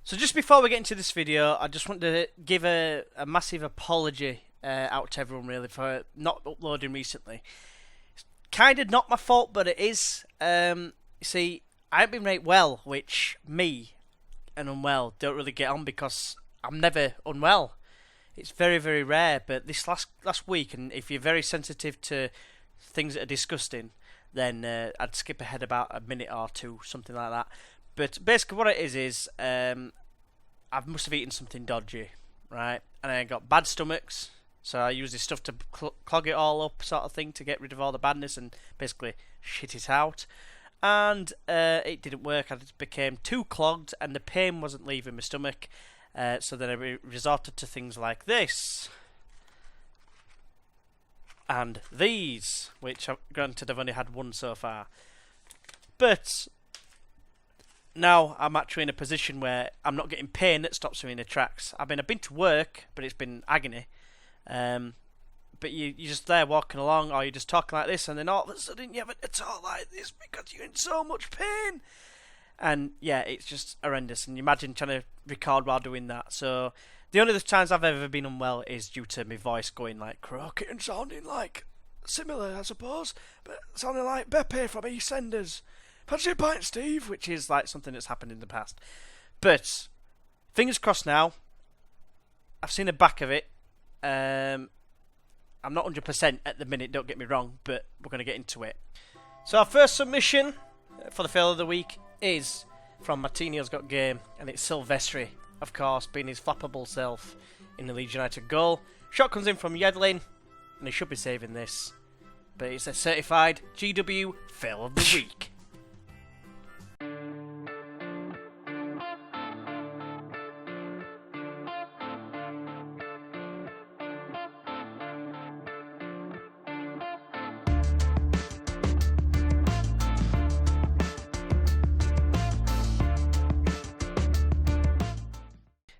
So just before we get into this video, I just want to give a massive apology out to everyone really for not uploading recently. It's kind of not my fault, but it is. You see, I haven't been right well, which me and unwell don't really get on because I'm never unwell. It's very, very rare, but this last week, and if you're very sensitive to things that are disgusting, then I'd skip ahead about a minute or two, something like that. But basically what it is I must have eaten something dodgy, right? And I got bad stomachs, so I used this stuff to clog it all up, sort of thing, to get rid of all the badness and basically shit it out. And it didn't work. I just became too clogged, and the pain wasn't leaving my stomach. So then I resorted to things like this. And these, which granted I've only had one so far. But now I'm actually in a position where I'm not getting pain that stops me in the tracks. I've been to work, but it's been agony. But you're just there walking along, or you're just talking like this, and then all of a sudden you have a talk like this because you're in so much pain. And yeah, it's just horrendous. And you imagine trying to record while doing that. So the only times I've ever been unwell is due to my voice going like croaky and sounding like similar, I suppose, but sounding like Beppe from EastEnders. Fancy a pint, Steve? Which is like something that's happened in the past. But fingers crossed now. I've seen the back of it. I'm not 100% at the minute, don't get me wrong, but we're going to get into it. So our first submission for the fail of the week is from Martinho's Got Game, and it's Silvestri, of course, being his flappable self in the Leeds United goal. Shot comes in from Yedlin, and he should be saving this, but it's a certified GW fail of the week.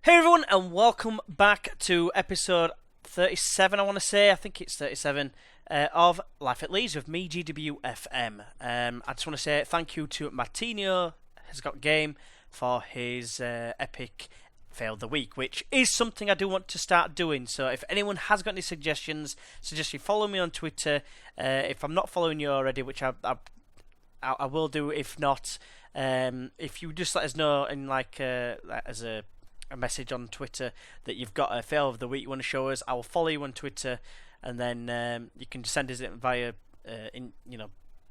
Hey everyone, and welcome back to episode 37, I want to say. I think it's 37 of Life at Leeds with me, GWFM. I just want to say thank you to Martinho Has Got Game for his epic fail of the week, which is something I do want to start doing. So if anyone has got any suggestions, suggest you follow me on Twitter. If I'm not following you already, which I will do. If not, if you just let us know in as a message on Twitter that you've got a fail of the week you want to show us, I will follow you on Twitter, and then you can send us it via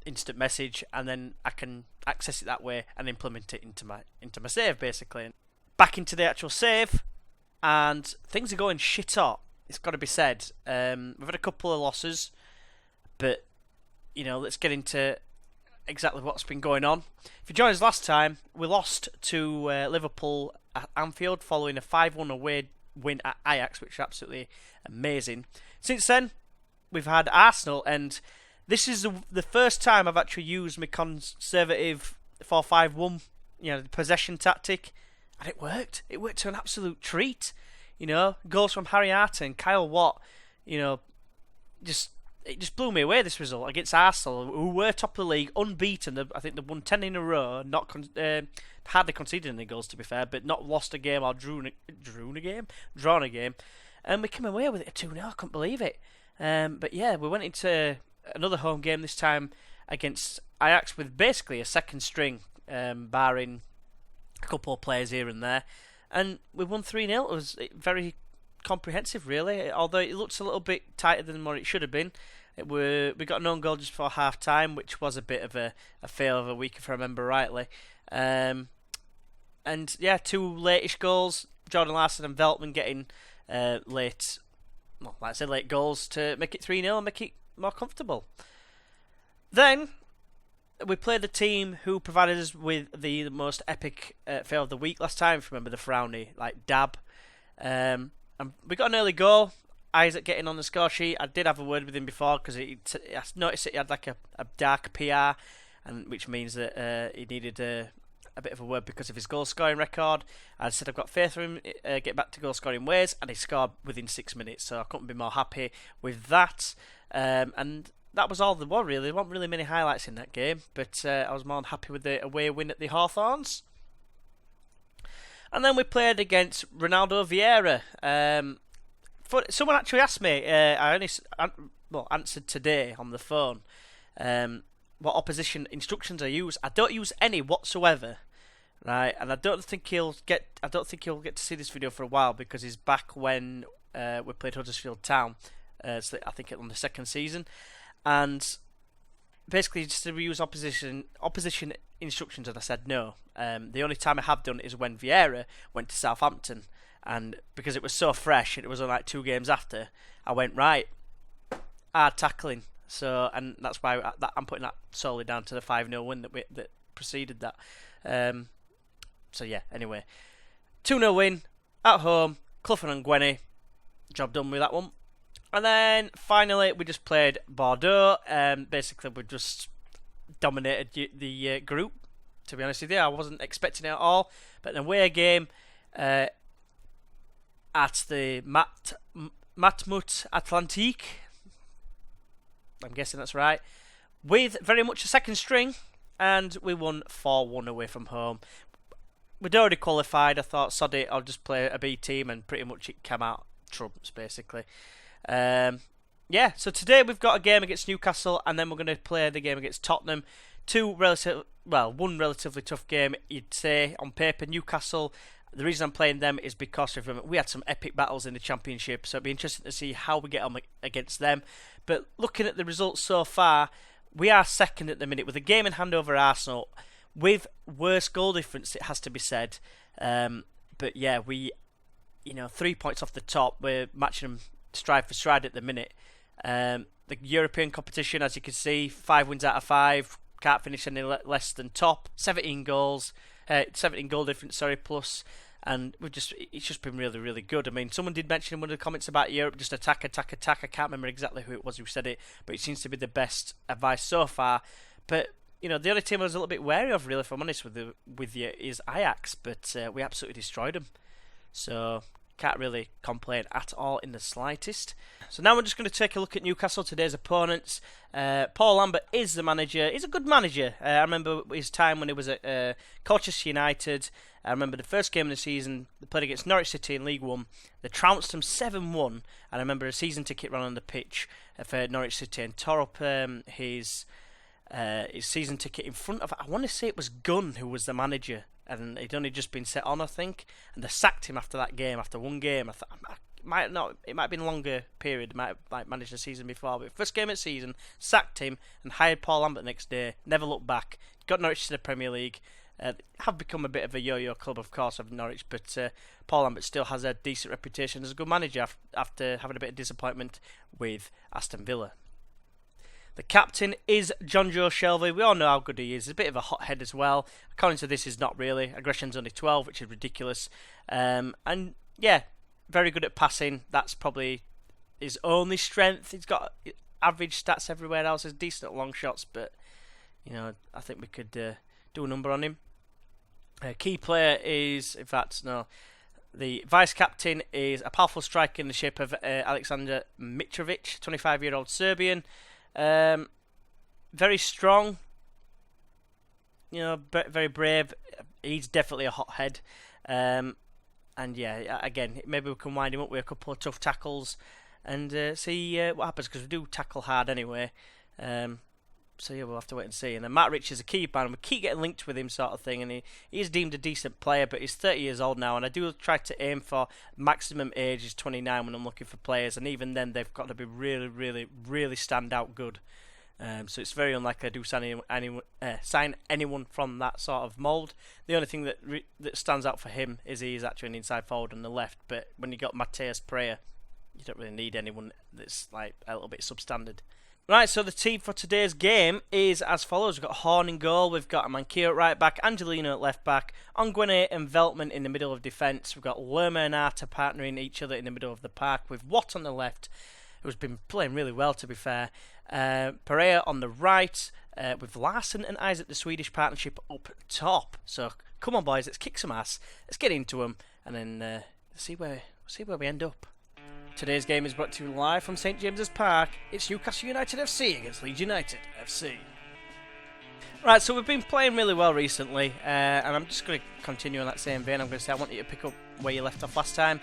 instant message, and then I can access it that way and implement it into my save, basically. Back into the actual save, and things are going shit hot, it's got to be said. We've had a couple of losses, but let's get into exactly what's been going on. If you joined us last time, we lost to Liverpool at Anfield following a 5-1 away win at Ajax, which is absolutely amazing. Since then, we've had Arsenal, and this is the first time I've actually used my conservative 4-5-1, possession tactic, and it worked. It worked to an absolute treat. Goals from Harry Arter and Kyle Watt. It just blew me away, this result against Arsenal, who were top of the league, unbeaten. I think they've won 10 in a row, hardly conceded any goals, to be fair, but not lost a game or drawn a game. And we came away with it a 2-0, I couldn't believe it. But yeah, we went into another home game, this time against Ajax, with basically a second string, barring a couple of players here and there. And we won 3-0. It was very comprehensive, really, although it looks a little bit tighter than what it should have been. We got an own goal just before half time, which was a bit of a fail of a week, if I remember rightly. And yeah, two late-ish goals, Jordan Larson and Veltman getting late goals to make it 3-0 and make it more comfortable. Then we played the team who provided us with the most epic fail of the week last time, if you remember, the Frowny, like Dab. And we got an early goal. Isaac getting on the score sheet. I did have a word with him before because I noticed that he had like a dark PR, and which means that he needed a bit of a word because of his goal scoring record. I said I've got faith in him, get back to goal scoring ways, and he scored within 6 minutes, so I couldn't be more happy with that. And that was all there was, really. There weren't really many highlights in that game, but I was more than happy with the away win at the Hawthorns. And then we played against Ronaldo Vieira. Someone actually asked me, I only answered today on the phone, what opposition instructions I use. I don't use any whatsoever, right? And I don't think he'll get to see this video for a while, because he's back when we played Huddersfield Town. So I think on the second season, and basically just to use opposition instructions, and I said no. The only time I have done is when Vieira went to Southampton, and because it was so fresh, it was only like 2 games after, I went right, hard tackling. So, and that's why I'm putting that solely down to the 5-0 win that preceded that. So yeah, anyway, 2-0 win at home, Clough and Gwenny, job done with that one. And then finally we just played Bordeaux. Basically we just dominated the group. To be honest with you, I wasn't expecting it at all. But an away game at the Matmut Atlantique, I'm guessing that's right, with very much a second string, and we won 4-1 away from home. We'd already qualified. I thought, sod it, I'll just play a B team, and pretty much it came out trumps basically. Yeah, so today we've got a game against Newcastle, and then we're going to play the game against Tottenham. One relatively tough game, you'd say, on paper. Newcastle, the reason I'm playing them is because we had some epic battles in the Championship, so it'd be interesting to see how we get on against them. But looking at the results so far, we are second at the minute with a game in hand over Arsenal, with worse goal difference, it has to be said. But yeah, 3 points off the top. We're matching them stride for stride at the minute. The European competition, as you can see, 5 wins out of 5, can't finish any less than top. 17 goal difference, plus, and it's just been really, really good. I mean, someone did mention in one of the comments about Europe, just attack. I can't remember exactly who it was who said it, but it seems to be the best advice so far. But the only team I was a little bit wary of, really, if I'm honest with you, is Ajax, but we absolutely destroyed them. So can't really complain at all in the slightest. So now we're just going to take a look at Newcastle, today's opponents. Paul Lambert is the manager. He's a good manager. I remember his time when he was at Colchester United. I remember the first game of the season, they played against Norwich City in League One. They trounced them 7-1, and I remember a season ticket run on the pitch for Norwich City, and tore up his season ticket in front of, I want to say it was Gunn who was the manager, and he'd only just been set on, I think, and they sacked him after that game, after one game. I thought it might have been a longer period, might have managed the season before, but first game of the season, sacked him and hired Paul Lambert the next day, never looked back, got Norwich to the Premier League. Have become a bit of a yo-yo club, of course, of Norwich, but Paul Lambert still has a decent reputation as a good manager after having a bit of disappointment with Aston Villa. The captain is John Joe Shelby. We all know how good he is. He's a bit of a hothead as well. According to this, he's not really. Aggression's only 12, which is ridiculous. And yeah, very good at passing. That's probably his only strength. He's got average stats everywhere else. He's decent at long shots, but I think we could do a number on him. Key player is, in fact, no. The vice captain is a powerful striker in the shape of Alexander Mitrovic, 25-year-old Serbian. Very strong, very brave. He's definitely a hothead. And yeah, again, maybe we can wind him up with a couple of tough tackles and see what happens, because we do tackle hard anyway. So yeah, we'll have to wait and see. And then Matt Rich is a key man, and we keep getting linked with him, sort of thing. And he is deemed a decent player, but he's 30 years old now. And I do try to aim for maximum age is 29 when I'm looking for players. And even then, they've got to be really, really, really stand out good. So it's very unlikely I do sign anyone from that sort of mould. The only thing that stands out for him is he's actually an inside forward on the left. But when you got Mateus Pereira, you don't really need anyone that's like a little bit substandard. Right, so the team for today's game is as follows. We've got Horn in goal, we've got Mankio at right back, Angelino at left back, Ongwene and Veltman in the middle of defence. We've got Lerma and Arta partnering each other in the middle of the park, with Watt on the left, who's been playing really well, to be fair. Pereira on the right, with Larson and Isaac, the Swedish partnership, up top. So come on, boys, let's kick some ass, let's get into them, and then see where we end up. Today's game is brought to you live from St James's Park. It's Newcastle United FC against Leeds United FC. Right, so we've been playing really well recently, and I'm just going to continue on that same vein. I'm going to say I want you to pick up where you left off last time.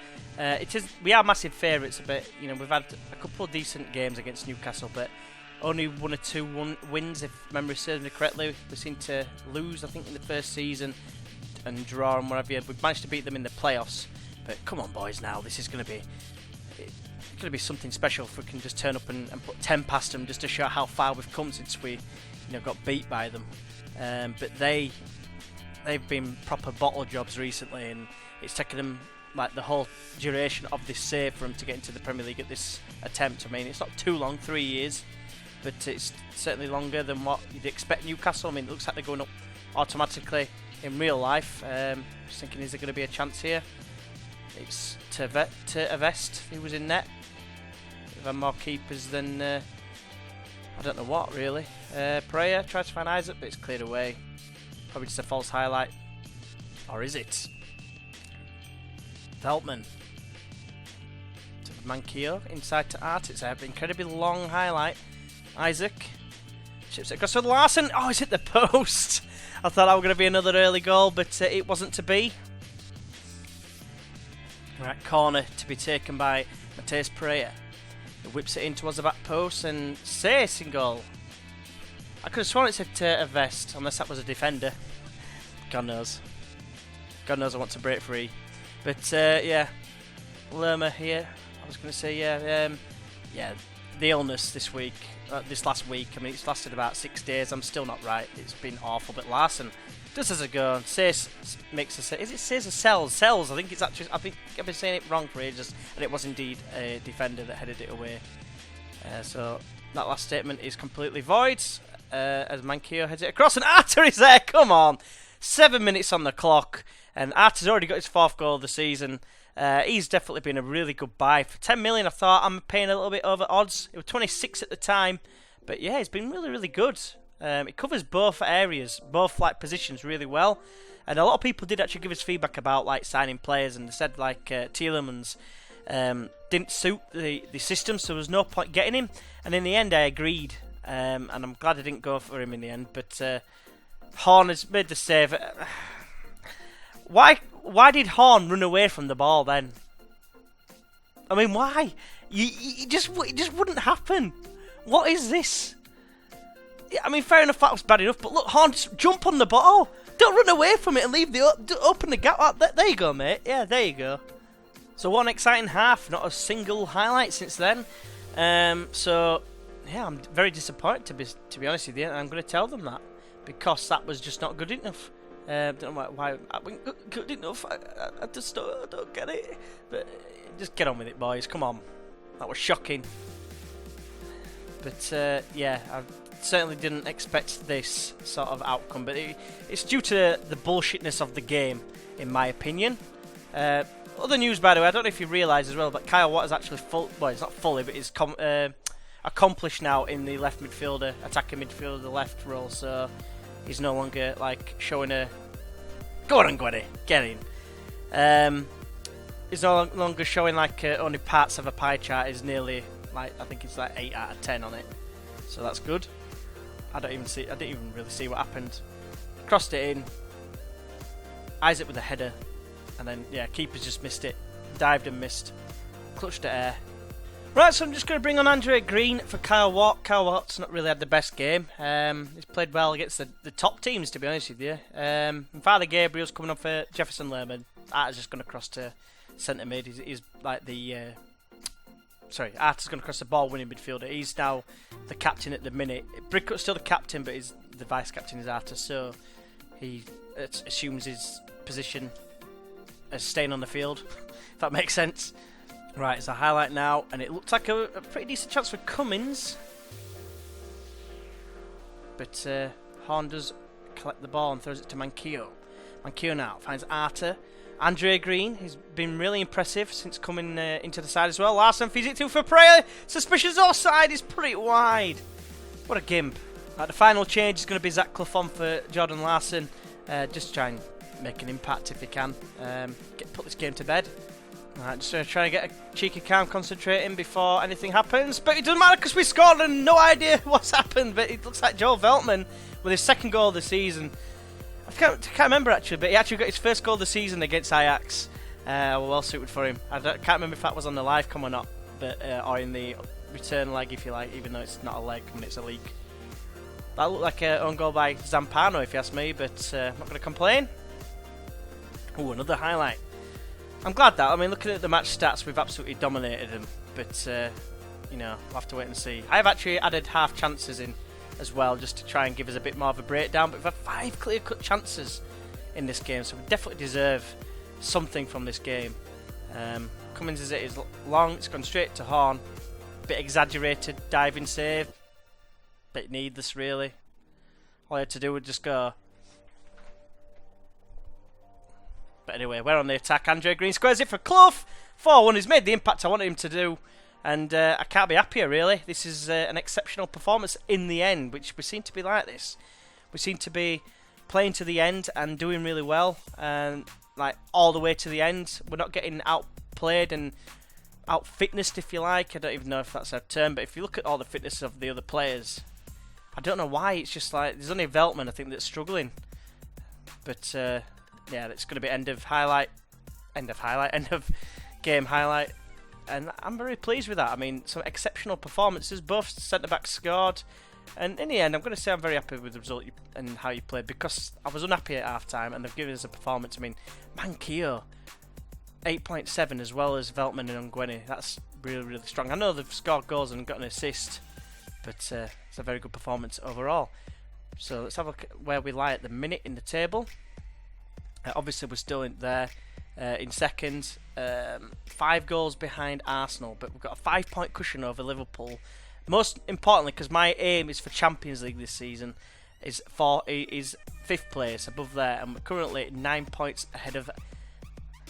We are massive favourites, but we've had a couple of decent games against Newcastle, but only 1 or 2 wins, if memory serves me correctly. We seem to lose, I think, in the first season and draw and whatever. We've managed to beat them in the playoffs, but come on, boys! Now this is going to be something special if we can just turn up and put 10 past them, just to show how far we've come since we got beat by them. But they've been proper bottle jobs recently, and it's taken them like the whole duration of this save for them to get into the Premier League at this attempt. I mean, it's not too long, 3 years, but it's certainly longer than what you'd expect Newcastle. I mean, it looks like they're going up automatically in real life. Just thinking, is there going to be a chance here? It's to Avest, who was in net. We've had more keepers than I don't know what, really. Prayer tried to find Isaac, but it's cleared away. Probably just a false highlight. Or is it? Veltman. To Mankio, inside to Art. It's an incredibly long highlight. Isaac. Chips it across to Larson. Oh, it's hit the post. I thought that was going to be another early goal, but it wasn't to be. Right, corner to be taken by Mateus Pereira. He whips it in towards the back post and Sace in goal. I could have sworn it said to a vest, unless that was a defender. God knows. God knows I want to break free. But yeah, Lerma here. I was going to say yeah, the illness this last week. I mean, it's lasted about 6 days. I'm still not right. It's been awful. But Larson just as a go. Sace makes a save. Is it Sace or Sells? Sells. I think it's actually. I think I've been saying it wrong for ages, and it was indeed a defender that headed it away. So that last statement is completely void. As Mankio heads it across, and Arter is there. Come on, 7 minutes on the clock, and Arter's already got his 4th goal of the season. He's definitely been a really good buy for 10 million. I thought I'm paying a little bit over odds. It was 26 at the time, but yeah, he's been really good. It covers both areas, both like positions really well, and a lot of people did actually give us feedback about like signing players, and they said like Tielemans didn't suit the system, so there was no point getting him. And in the end, I agreed, and I'm glad I didn't go for him in the end. But Horn has made the save. Why did Horn run away from the ball then? I mean, why? It just wouldn't happen. What is this? I mean, fair enough, that was bad enough, but look, Horn, just jump on the ball. Don't run away from it and leave open the gap. There you go, mate. Yeah, there you go. So what an exciting half. Not a single highlight since then. So, yeah, I'm very disappointed, to be honest with you, and I'm going to tell them that, because that was just not good enough. Don't know why I went good enough. I just don't get it. But just get on with it, boys. Come on. That was shocking. But, yeah, I certainly didn't expect this sort of outcome, but it's due to the bullshitness of the game, in my opinion. Other news, by the way, I don't know if you realise as well, but Kyle Watt is actually well, he's not fully, but he's accomplished now in the left midfielder, attacking midfielder, the left role, so he's no longer like showing a go on, Gwenny, get in. He's no longer showing like only parts of a pie chart. Is nearly like, I think it's like 8 out of 10 on it, so that's good. I didn't even really see what happened. Crossed it in. Isaac with a header, and then yeah, keeper's just missed it. Dived and missed. Clutched at air. Right, so I'm just going to bring on Andre Green for Kyle Watt. Kyle Watt's not really had the best game. He's played well against the top teams, to be honest with you. Father Gabriel's coming on for Jefferson Lerman. Arter's just going to cross to centre mid. He's like the Arter's going to cross the ball winning midfielder. He's now the captain at the minute. Brickut's still the captain, but the vice captain is Arter, so he assumes his position as staying on the field, if that makes sense. Right, it's a highlight now, and it looks like a pretty decent chance for Cummins. But Horn does collect the ball and throws it to Mankio. Mankio now finds Arter. Andre Green, he's been really impressive since coming into the side as well. Larson feeds it to for Pereira. Suspicious offside, he's put it wide. What a gimp. The final change is going to be Zach Clough on for Jordan Larson. Just try and make an impact if he can. Put this game to bed. Alright, just try to get a cheeky calm concentrating before anything happens. But it doesn't matter because we scored and no idea what's happened. But it looks like Joe Veltman with his second goal of the season. I can't remember actually, but he actually got his first goal of the season against Ajax. Well suited for him. I can't remember if that was on the live come or not, but or in the return leg, if you like, even though it's not a leg and it's a league. That looked like an own goal by Zampano, if you ask me, but I'm not going to complain. Ooh, another highlight. I'm glad that. I mean, looking at the match stats, we've absolutely dominated them, but you know, we'll have to wait and see. I've actually added half chances in as well, just to try and give us a bit more of a breakdown. But we've had 5 clear-cut chances in this game, so we definitely deserve something from this game. Cummins as it is long, it's gone straight to Horn. Bit exaggerated diving save, bit needless really. All I had to do was just go. But anyway, we're on the attack. Andre Green squares it for Clough. 4-1. He's made the impact I wanted him to do, and I can't be happier really. This is an exceptional performance in the end, which we seem to be like this. We seem to be playing to the end and doing really well, and like all the way to the end. We're not getting outplayed and out-fitnessed, if you like. I don't even know if that's a term, but if you look at all the fitness of the other players, I don't know why. It's just like there's only Veltman, I think, that's struggling. But yeah, it's going to be end of game highlight, and I'm very pleased with that. I mean, some exceptional performances. Both centre-backs scored, and in the end, I'm going to say I'm very happy with the result and how you played, because I was unhappy at half-time, and they've given us a performance. I mean, Manquillo, 8.7 as well as Veltman and Ongwene. That's really, really strong. I know they've scored goals and got an assist, but it's a very good performance overall. So let's have a look at where we lie at the minute in the table. Obviously, we're still in there in second, 5 goals behind Arsenal, but we've got a 5-point cushion over Liverpool. Most importantly, because my aim is for Champions League this season, is 5th place above there, and we're currently 9 points ahead of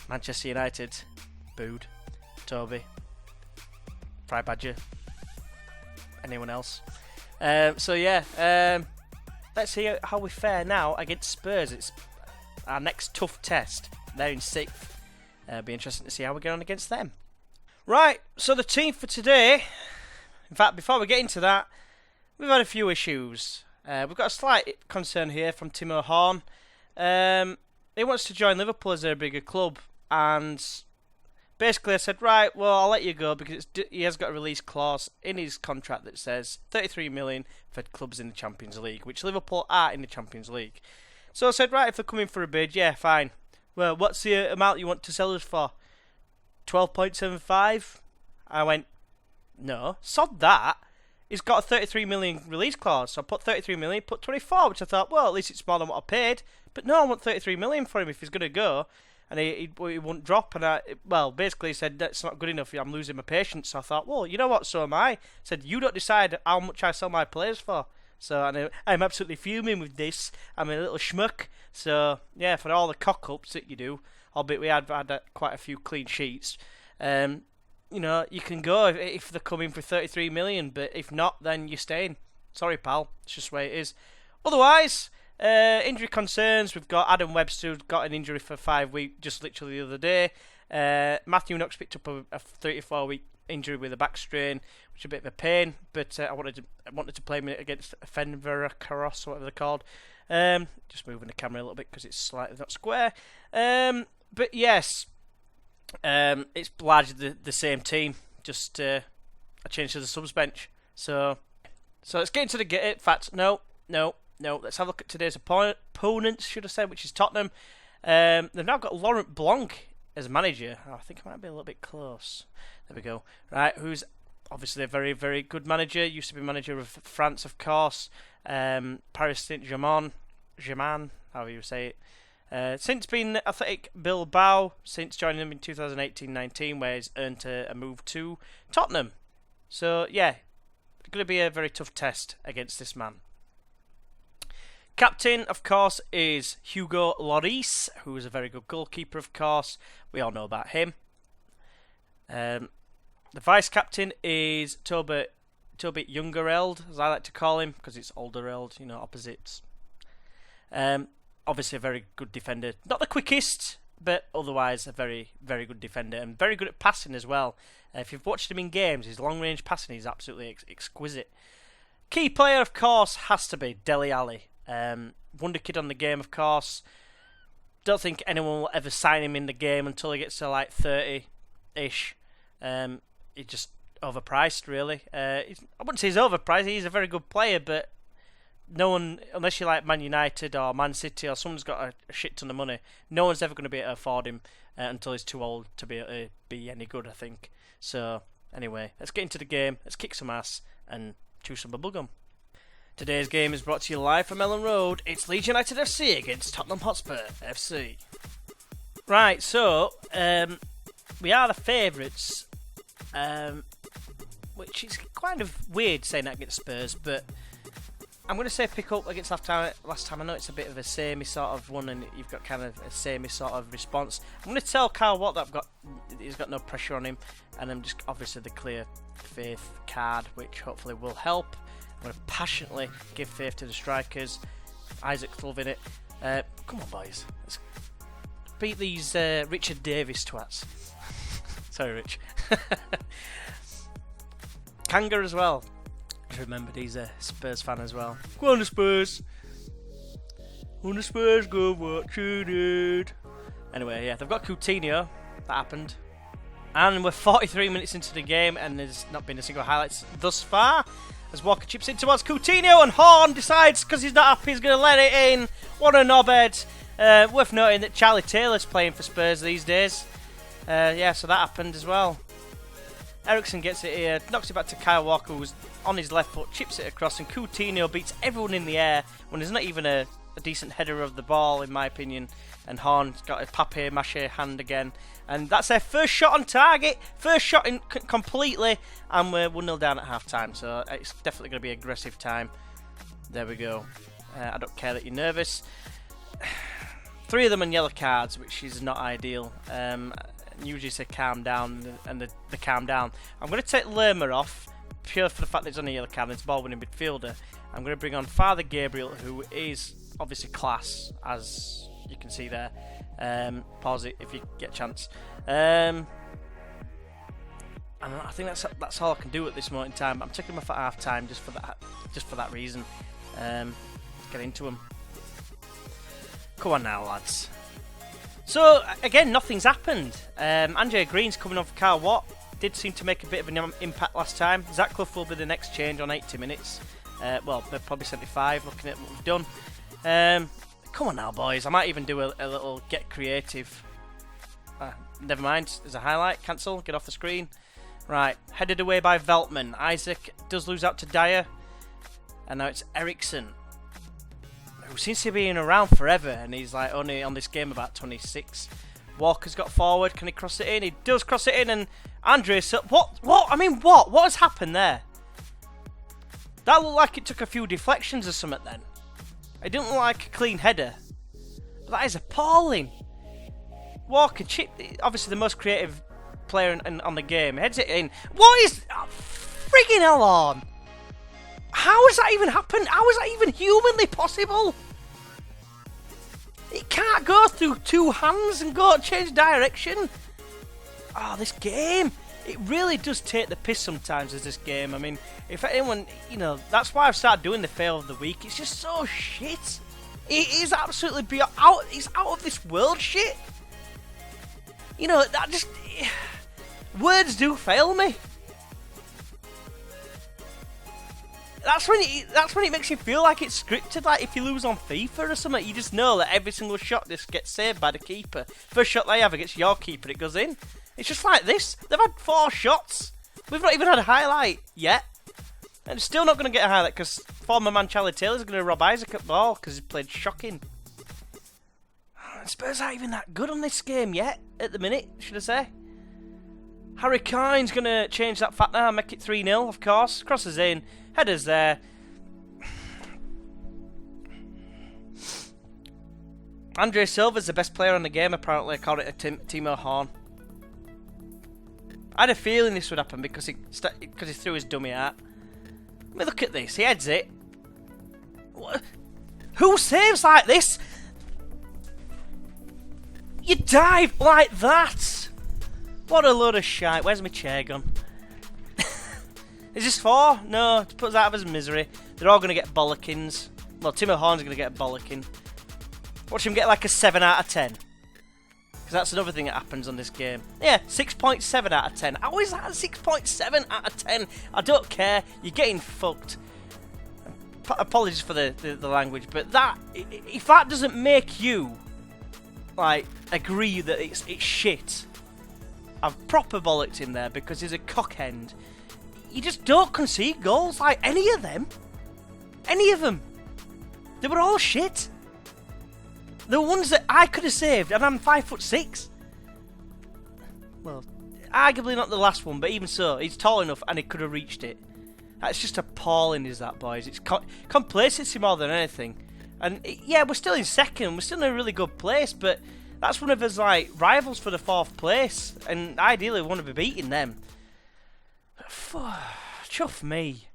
Manchester United. Booed. Toby. Fry Badger. Anyone else? So yeah, let's see how we fare now against Spurs. It's our next tough test. They're in 6th. Be interesting to see how we get on against them. Right, so the team for today. In fact, before we get into that, we've had a few issues. We've got a slight concern here from Timo Horn. He wants to join Liverpool as their bigger club, and basically I said, right, well, I'll let you go, because he has got a release clause in his contract that says 33 million for clubs in the Champions League, which Liverpool are in the Champions League. So I said, right, if they're coming for a bid, yeah, fine. Well, what's the amount you want to sell us for? 12.75? I went, no, sod that. He's got a 33 million release clause, so I put 33 million, put 24, which I thought, well, at least it's more than what I paid. But no, I want 33 million for him if he's going to go, and he won't drop. And basically he said, that's not good enough, I'm losing my patience. So I thought, well, you know what, so am I. I said, you don't decide how much I sell my players for. So and I'm absolutely fuming with this. I'm a little schmuck. So yeah, for all the cock-ups that you do, albeit we had quite a few clean sheets, you know, you can go if they're coming for 33 million, but if not, then you're staying. Sorry, pal. It's just the way it is. Otherwise, injury concerns. We've got Adam Webster, who's got an injury for 5 weeks, just literally the other day. Matthew Knox picked up a 34-week injury with a back strain, which is a bit of a pain, but I wanted to play him against Fenverakaros, or whatever they're called. Just moving the camera a little bit because it's slightly not square. But yes, it's largely the same team, just a change to the subs bench. So let's get into the in fact, no. Let's have a look at today's opponents, should I say, which is Tottenham. They've now got Laurent Blanc as manager. I think I might be a little bit close. There we go. Right, who's obviously a very, very good manager. Used to be manager of France, of course. Paris Saint-Germain, however you say it. Since being Athletic Bilbao, since joining them in 2018-19, where he's earned a move to Tottenham. So yeah, it's going to be a very tough test against this man. Captain, of course, is Hugo Lloris, who is a very good goalkeeper, of course. We all know about him. The vice-captain is Toby Jungereld, as I like to call him, because it's Aldereld, you know, opposites. Obviously a very good defender. Not the quickest, but otherwise a very, very good defender and very good at passing as well. If you've watched him in games, his long-range passing is absolutely exquisite. Key player, of course, has to be Dele Alli. Wonder kid on the game, of course. Don't think anyone will ever sign him in the game until he gets to like 30-ish. He's just overpriced, really. I wouldn't say he's overpriced. He's a very good player, but no one, unless you like Man United or Man City or someone's got a shit ton of money, no one's ever going to be able to afford him until he's too old to be able to be any good, I think. So, anyway, let's get into the game. Let's kick some ass and chew some bubblegum. Today's game is brought to you live from Ellen Road. It's Leeds United FC against Tottenham Hotspur FC. Right, so, we are the favourites, which is kind of weird saying that against Spurs, but I'm going to say pick up against last time. I know it's a bit of a samey sort of one, and you've got kind of a samey sort of response. I'm going to tell Kyle Watt that he's got no pressure on him, and I'm just obviously the clear faith card, which hopefully will help. I'm going to passionately give faith to the strikers. Isaac's loving it. Come on, boys. Let's beat these Richard Davis twats. Sorry, Rich. Kanga as well. Just remembered he's a Spurs fan as well. Go on the Spurs. On the Spurs, go what you did. Anyway, yeah, they've got Coutinho. That happened. And we're 43 minutes into the game, and there's not been a single highlights thus far. As Walker chips in towards Coutinho, and Horn decides, because he's not happy, he's going to let it in. What a knobhead. Worth noting that Charlie Taylor's playing for Spurs these days. Yeah, so that happened as well. Ericsson gets it here, knocks it back to Kyle Walker, who's on his left foot, chips it across, and Coutinho beats everyone in the air when there's not even a decent header of the ball, in my opinion. And Horn's got a papier-mâché hand again. And that's their first shot on target, first shot in completely, and we're 1-0 down at half-time, so it's definitely going to be aggressive time. There we go. I don't care that you're nervous. 3 of them on yellow cards, which is not ideal. Usually say calm down, and they calm down. I'm going to take Lerma off, pure for the fact that he's on a yellow card and it's ball-winning midfielder. I'm going to bring on Father Gabriel, who is obviously class, as you can see there. Pause it if you get a chance. And I think that's all I can do at this moment in time. I'm taking him off at half time just for that reason. Let's get into him. Come on now, lads. So again, nothing's happened. Andre Green's coming on for Kyle Watt. Did seem to make a bit of an impact last time. Zach Clough will be the next change on 80 minutes. Well, they're probably 75 looking at what we've done. Come on now, boys. I might even do a little get creative. Never mind. There's a highlight. Cancel. Get off the screen. Right. Headed away by Veltman. Isaac does lose out to Dyer. And now it's Ericsson, who seems to be around forever. And he's like only on this game about 26. Walker's got forward. Can he cross it in? He does cross it in. And Andres... What? I mean, what? What has happened there? That looked like it took a few deflections or something then. It didn't look like a clean header. But that is appalling. Walker, chip, obviously the most creative player on the game, heads it in. What is friggin' hell on? How has that even happened? How is that even humanly possible? It can't go through 2 hands and go change direction. Oh, this game. It really does take the piss sometimes as this game. I mean, if anyone, that's why I've started doing the fail of the week. It's just so shit. It is absolutely it's out of this world shit. That just... Words do fail me. That's when it makes you feel like it's scripted. Like if you lose on FIFA or something, you just know that every single shot just gets saved by the keeper. First shot they have against your keeper, it goes in. It's just like this. They've had 4 shots. We've not even had a highlight yet. And still not going to get a highlight because former man Charlie Taylor's going to rob Isaac at ball because he played shocking. Spurs aren't even that good on this game yet, at the minute, should I say. Harry Kine's going to change that fact now, make it 3-0, of course. Crosses in, headers there. Andre Silva's the best player on the game, apparently, according to Timo Horn. I had a feeling this would happen because he threw his dummy out. I mean, look at this. He heads it. What? Who saves like this? You dive like that! What a load of shite. Where's my chair gone? Is this 4? No, to put us out of his misery. They're all going to get bollockings. Well, Timo Horn's going to get a bollocking. Watch him get like a 7 out of 10. Because that's another thing that happens on this game. Yeah, 6.7 out of 10. How is that a 6.7 out of 10? I don't care. You're getting fucked. Apologies for the language, but that, if that doesn't make you like agree that it's shit, I've proper bollocked him there because he's a cockend. You just don't concede goals like any of them. Any of them. They were all shit. The ones that I could have saved, and I'm 5'6". Well, arguably not the last one, but even so, he's tall enough and he could have reached it. That's just appalling, is that, boys? It's complacency more than anything. And yeah, we're still in second, we're still in a really good place, but that's one of us like rivals for the 4th place, and ideally we want to be beating them. Chuff me.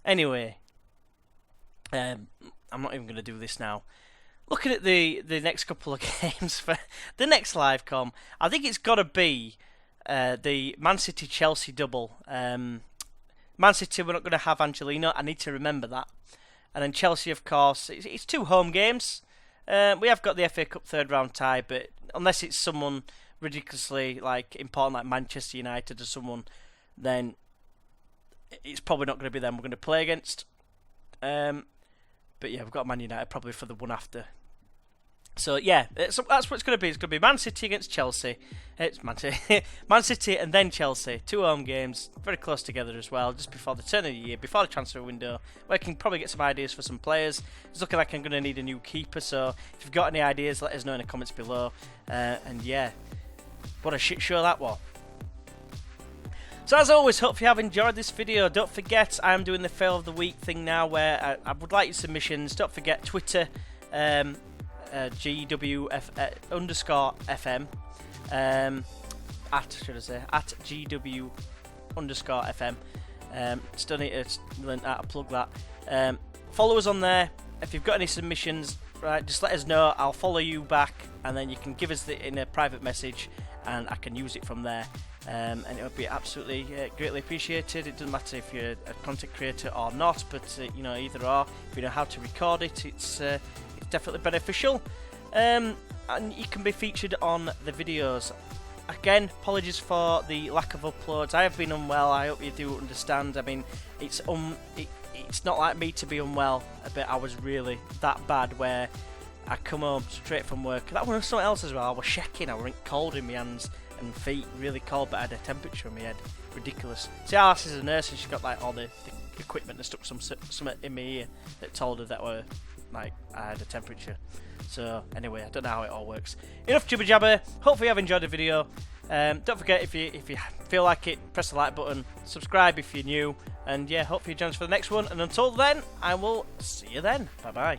Anyway, I'm not even going to do this now. Looking at the next couple of games for the next live com, I think it's got to be the Man City Chelsea double. Man City, we're not going to have Angelino. I need to remember that. And then Chelsea, of course, it's 2 home games. We have got the FA Cup 3rd round tie, but unless it's someone ridiculously like important like Manchester United or someone, then it's probably not going to be them we're going to play against. But yeah, we've got Man United probably for the one after. So yeah, that's what it's going to be. It's going to be Man City against Chelsea. It's Man City and then Chelsea. 2 home games, very close together as well, just before the turn of the year, before the transfer window, where I can probably get some ideas for some players. It's looking like I'm going to need a new keeper, so if you've got any ideas, let us know in the comments below. And yeah, what a shit show that was. So as always, hope you have enjoyed this video. Don't forget, I am doing the fail of the week thing now, where I would like your submissions. Don't forget Twitter, GW_FM, at GW_FM. Still need to learn how to plug that. Follow us on there. If you've got any submissions, right, just let us know. I'll follow you back, and then you can give us in a private message, and I can use it from there. And it would be absolutely greatly appreciated. It doesn't matter if you're a content creator or not, but you know, either or. If you know how to record it, it's definitely beneficial. And you can be featured on the videos. Again, apologies for the lack of uploads. I have been unwell. I hope you do understand. I mean, it's not like me to be unwell, but I was really that bad where I come home straight from work. That was something else as well. I was shaking. I was cold in my hands and feet, really cold, but I had a temperature in my head. Ridiculous. See, Alice is a nurse and she's got like all the equipment and stuck something in my ear that told her that I had a temperature. So anyway, I don't know how it all works. Enough jibber jabber. Hopefully you have enjoyed the video. Don't forget, if you feel like it, press the like button, subscribe if you're new, and yeah, hopefully you join us for the next one. And until then, I will see you then. Bye bye.